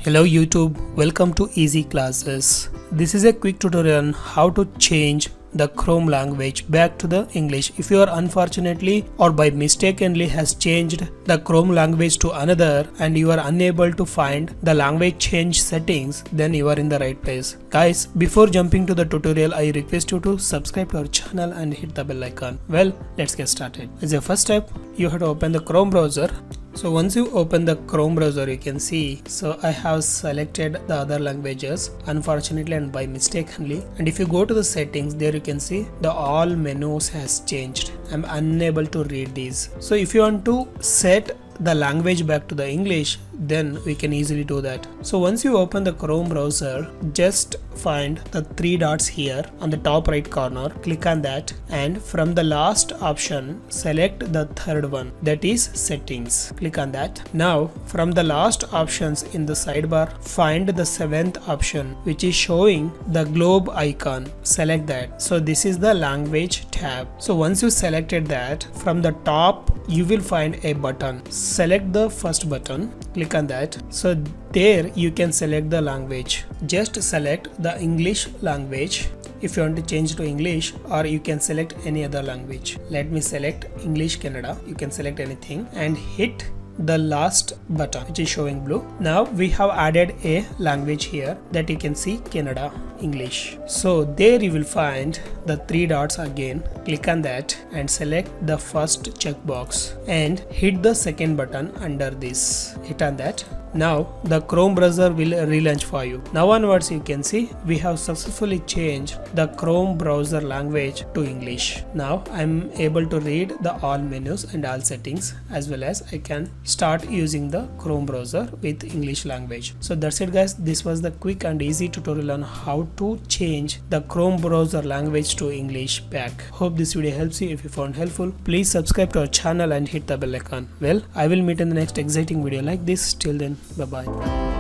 Hello YouTube, welcome to Easy Classes. This is a quick tutorial on how to change the Chrome language back to the English. If you are unfortunately or by mistakenly has changed the Chrome language to another and you are unable to find the language change settings, then you are in the right place. Guys, before jumping to the tutorial, I request you to subscribe to our channel and hit the bell icon. Well, let's get started. As a first step, you have to open the Chrome browser. So once you open the Chrome browser, you can see, so I have selected the other languages unfortunately and by mistakenly, and if you go to the settings, there you can see the all menus has changed. I'm unable to read these. So if you want to set the language back to the English, then we can easily do that. So once you open the Chrome browser, just find the three dots here on the top right corner, click on that, and from the last option select the third one, that is settings. Click on that. Now from the last options in the sidebar, find the seventh option which is showing the globe icon. Select that. So this is the language tab. So once you selected that, from the top you will find a button. Select the first button, click on that. So there you can select the language. Just select the English language if you want to change to English, or you can select any other language. Let me select English Canada. You can select anything and hit the last button which is showing blue. Now we have added a language here that you can see Canada English. So there you will find the three dots again. Click on that and select the first checkbox and hit the second button under this. Hit on that. Now the Chrome browser will relaunch for you. Now onwards you can see we have successfully changed the Chrome browser language to English. Now I'm able to read the all menus and all settings, as well as I can start using the Chrome browser with English language. So that's it guys. This was the quick and easy tutorial on how to change the Chrome browser language to English back. Hope this video helps you. If you found helpful, please subscribe to our channel and hit the bell icon. Well, I will meet in the next exciting video like this. Till then, bye bye.